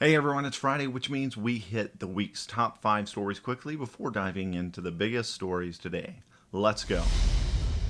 Hey everyone, it's Friday, which means we hit the week's top 5 stories quickly before diving into the biggest stories today. Let's go.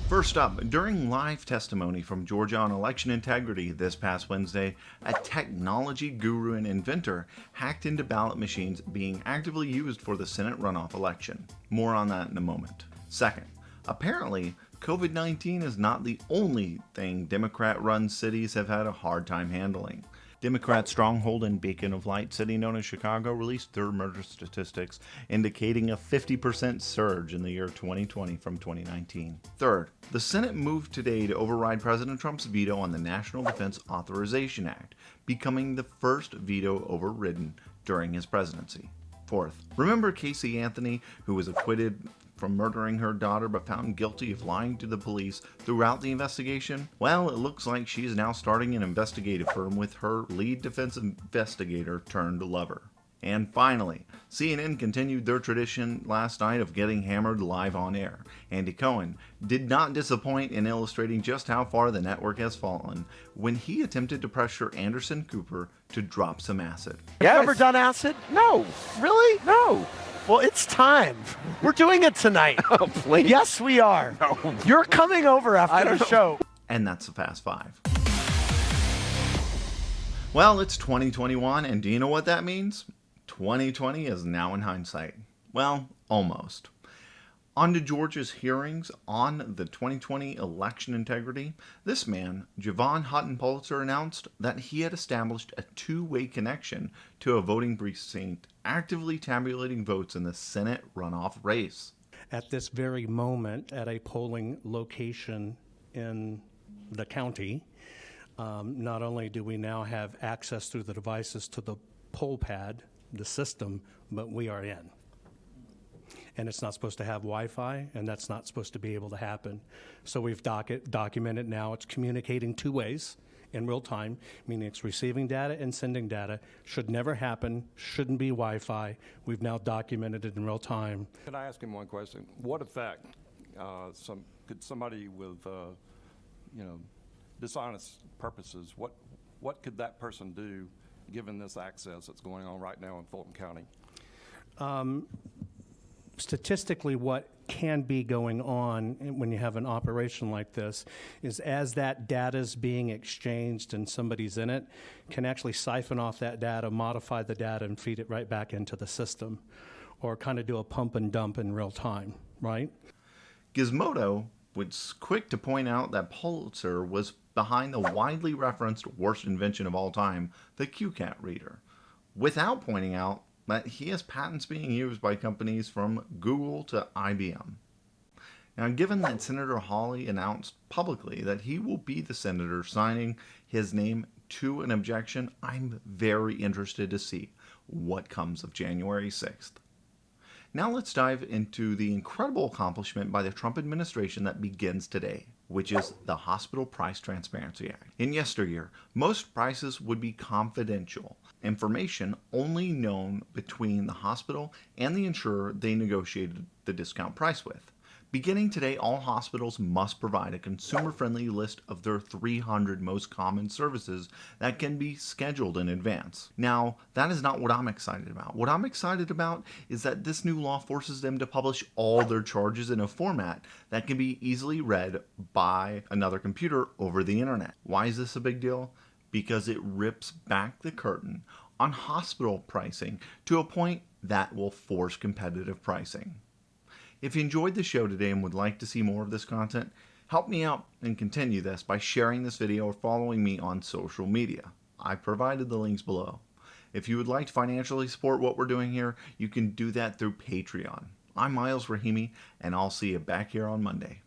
First up, during live testimony from Georgia on election integrity this past Wednesday, a technology guru and inventor hacked into ballot machines being actively used for the Senate runoff election. More on that in a moment. Second, apparently, COVID-19 is not the only thing Democrat-run cities have had a hard time handling. Democrat stronghold and beacon of light city known as Chicago released their murder statistics, indicating a 50% surge in the year 2020 from 2019. Third, the Senate moved today to override President Trump's veto on the National Defense Authorization Act, becoming the first veto overridden during his presidency. Fourth, remember Casey Anthony, who was acquitted from murdering her daughter but found guilty of lying to the police throughout the investigation? Well, it looks like she is now starting an investigative firm with her lead defense investigator turned lover. And finally, CNN continued their tradition last night of getting hammered live on air. Andy Cohen did not disappoint in illustrating just how far the network has fallen when he attempted to pressure Anderson Cooper to drop some acid. Yes. You ever done acid? No. Really? No. Well, it's time. We're doing it tonight. Oh, please. Yes, we are. No. You're coming over after the show. And that's the Fast Five. Well, it's 2021, and do you know what that means? 2020 is now in hindsight. Well, almost. On to Georgia's hearings on the 2020 election integrity, this man, Javon Hutton Pulitzer, announced that he had established a two-way connection to a voting precinct actively tabulating votes in the Senate runoff race. At this very moment, at a polling location in the county, not only do we now have access through the devices to the poll pad, the system, but we are in. And it's not supposed to have Wi-Fi, and that's not supposed to be able to happen. So we've documented now. It's communicating two ways in real time, meaning it's receiving data and sending data. Should never happen, shouldn't be Wi-Fi. We've now documented it in real time. Can I ask him one question? What effect could somebody with dishonest purposes, what could that person do given this access that's going on right now in Fulton County? Statistically, what can be going on when you have an operation like this is as that data is being exchanged and somebody's in it, can actually siphon off that data, modify the data, and feed it right back into the system, or kind of do a pump and dump in real time, right? Gizmodo was quick to point out that Pulitzer was behind the widely referenced worst invention of all time, the QCAT reader, without pointing out that he has patents being used by companies from Google to IBM. Now, given that Senator Hawley announced publicly that he will be the senator signing his name to an objection, I'm very interested to see what comes of January 6th. Now let's dive into the incredible accomplishment by the Trump administration that begins today, which is the Hospital Price Transparency Act. In yesteryear, most prices would be confidential, information only known between the hospital and the insurer they negotiated the discount price with. Beginning today, all hospitals must provide a consumer-friendly list of their 300 most common services that can be scheduled in advance. Now, that is not what I'm excited about. What I'm excited about is that this new law forces them to publish all their charges in a format that can be easily read by another computer over the internet. Why is this a big deal? Because it rips back the curtain on hospital pricing to a point that will force competitive pricing. If you enjoyed the show today and would like to see more of this content, help me out and continue this by sharing this video or following me on social media. I've provided the links below. If you would like to financially support what we're doing here, you can do that through Patreon. I'm Miles Rahimi, and I'll see you back here on Monday.